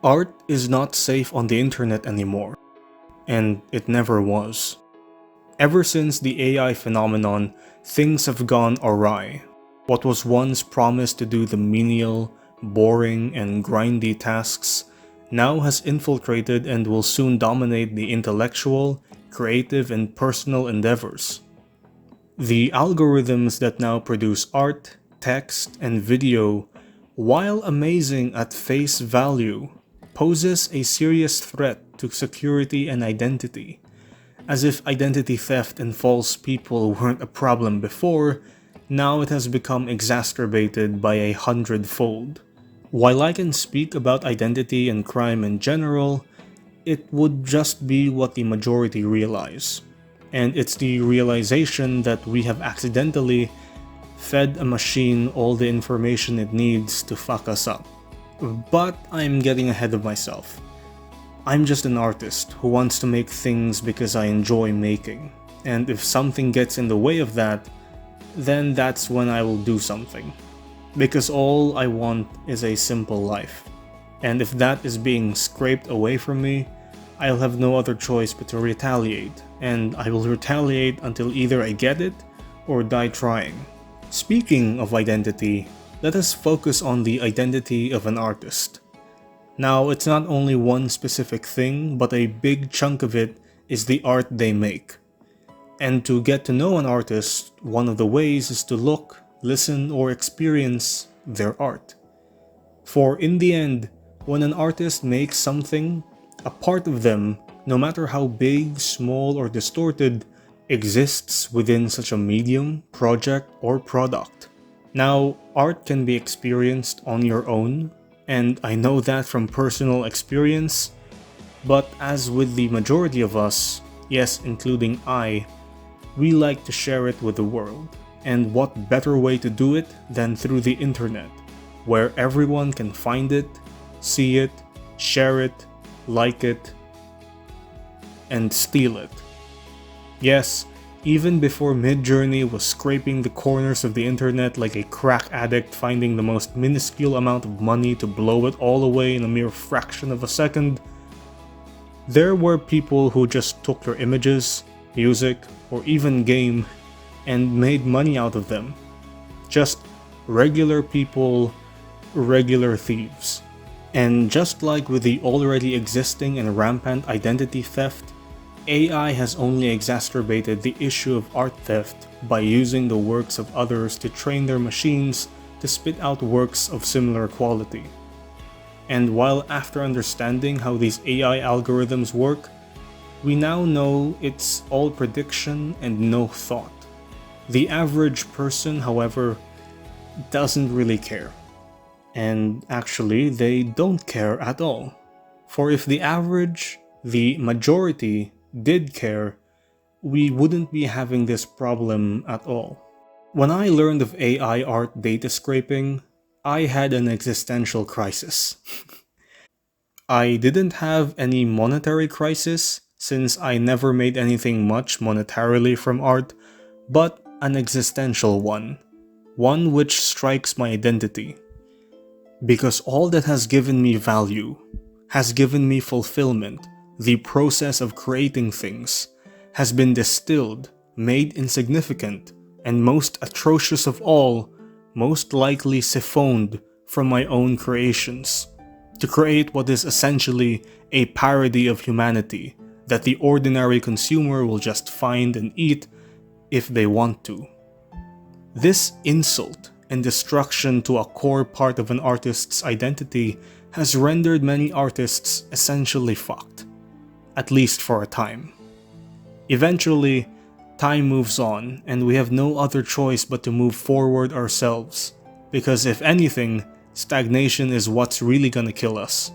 Art is not safe on the internet anymore, and it never was. Ever since the AI phenomenon, things have gone awry. What was once promised to do the menial, boring, and grindy tasks now has infiltrated and will soon dominate the intellectual, creative, and personal endeavors. The algorithms that now produce art, text, and video, while amazing at face value, poses a serious threat to security and identity. As if identity theft and false people weren't a problem before, now it has become exacerbated by 100-fold. While I can speak about identity and crime in general, it would just be what the majority realize. And it's the realization that we have accidentally fed a machine all the information it needs to fuck us up. But I'm getting ahead of myself. I'm just an artist who wants to make things because I enjoy making, and if something gets in the way of that, then that's when I will do something. Because all I want is a simple life, and if that is being scraped away from me, I'll have no other choice but to retaliate, and I will retaliate until either I get it or die trying. Speaking of identity, let us focus on the identity of an artist. Now, it's not only one specific thing, but a big chunk of it is the art they make. And to get to know an artist, one of the ways is to look, listen, or experience their art. For in the end, when an artist makes something, a part of them, no matter how big, small, or distorted, exists within such a medium, project, or product. Now, art can be experienced on your own, and I know that from personal experience, but as with the majority of us, yes, including I, we like to share it with the world. And what better way to do it than through the internet, where everyone can find it, see it, share it, like it, and steal it. Yes, even before Midjourney was scraping the corners of the internet like a crack addict finding the most minuscule amount of money to blow it all away in a mere fraction of a second, there were people who just took your images, music, or even game and made money out of them. Just regular people, regular thieves. And just like with the already existing and rampant identity theft, AI has only exacerbated the issue of art theft by using the works of others to train their machines to spit out works of similar quality. And while after understanding how these AI algorithms work, we now know it's all prediction and no thought. The average person, however, doesn't really care. And actually, they don't care at all. For if the average, the majority, did care, we wouldn't be having this problem at all. When I learned of AI art data scraping, I had an existential crisis. I didn't have any monetary crisis, since I never made anything much monetarily from art, but an existential one which strikes my identity. Because all that has given me value, has given me fulfillment, the process of creating things, has been distilled, made insignificant, and most atrocious of all, most likely siphoned from my own creations, to create what is essentially a parody of humanity that the ordinary consumer will just find and eat if they want to. This insult and destruction to a core part of an artist's identity has rendered many artists essentially fucked, at least for a time. Eventually, time moves on and we have no other choice but to move forward ourselves, because if anything, stagnation is what's really gonna kill us.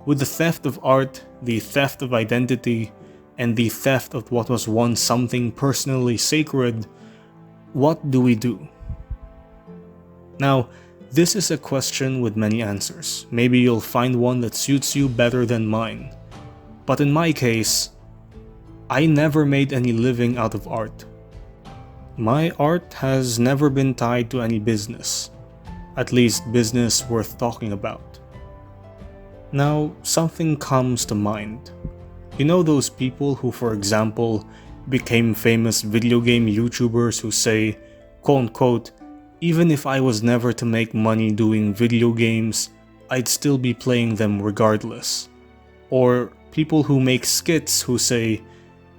With the theft of art, the theft of identity, and the theft of what was once something personally sacred, what do we do? Now, this is a question with many answers. Maybe you'll find one that suits you better than mine. But in my case, I never made any living out of art. My art has never been tied to any business, at least business worth talking about. Now, something comes to mind. You know those people who, for example, became famous video game YouTubers who say, quote unquote, even if I was never to make money doing video games, I'd still be playing them regardless. Or people who make skits who say,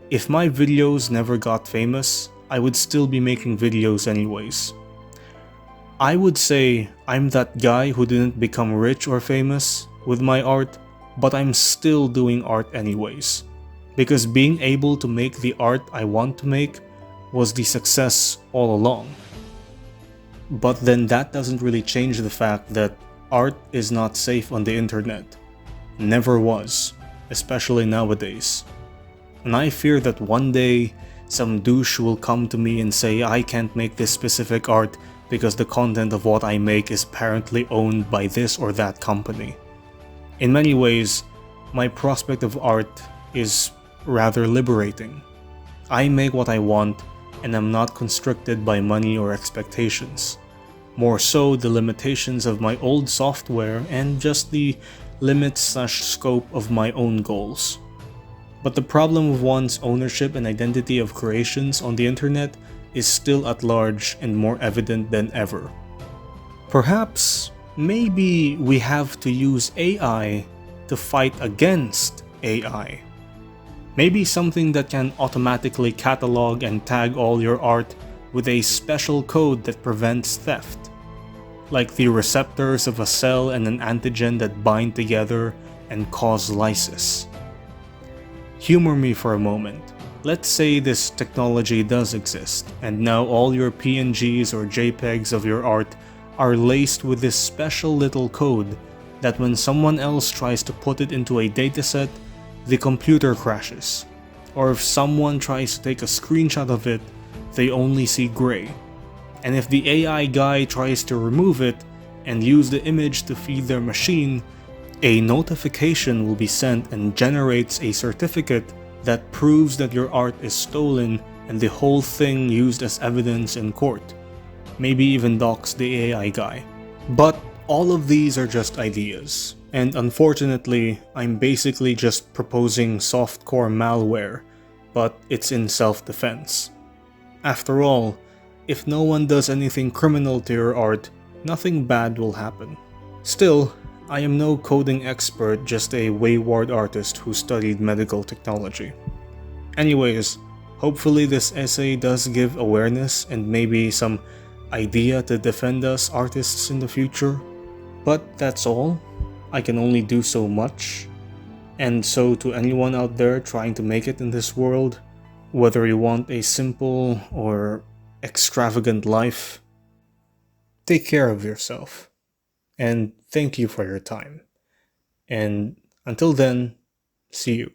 if my videos never got famous, I would still be making videos anyways. I would say I'm that guy who didn't become rich or famous with my art, but I'm still doing art anyways. Because being able to make the art I want to make was the success all along. But then that doesn't really change the fact that art is not safe on the internet. Never was, especially nowadays. And I fear that one day, some douche will come to me and say I can't make this specific art because the content of what I make is apparently owned by this or that company. In many ways, my prospect of art is rather liberating. I make what I want and am not constricted by money or expectations. More so the limitations of my old software and just the limits/scope of my own goals. But the problem of one's ownership and identity of creations on the internet is still at large and more evident than ever. Perhaps, maybe we have to use AI to fight against AI. Maybe something that can automatically catalog and tag all your art with a special code that prevents theft. Like the receptors of a cell and an antigen that bind together and cause lysis. Humor me for a moment. Let's say this technology does exist, and now all your PNGs or JPEGs of your art are laced with this special little code that when someone else tries to put it into a dataset, the computer crashes. Or if someone tries to take a screenshot of it, they only see gray. And if the AI guy tries to remove it and use the image to feed their machine, a notification will be sent and generates a certificate that proves that your art is stolen and the whole thing used as evidence in court. Maybe even dox the AI guy. But all of these are just ideas, and unfortunately, I'm basically just proposing softcore malware, but it's in self-defense. After all, if no one does anything criminal to your art, nothing bad will happen. Still, I am no coding expert, just a wayward artist who studied medical technology. Anyways, hopefully this essay does give awareness and maybe some idea to defend us artists in the future. But that's all. I can only do so much. And so to anyone out there trying to make it in this world, whether you want a simple or extravagant life, take care of yourself. And thank you for your time. And until then, see you.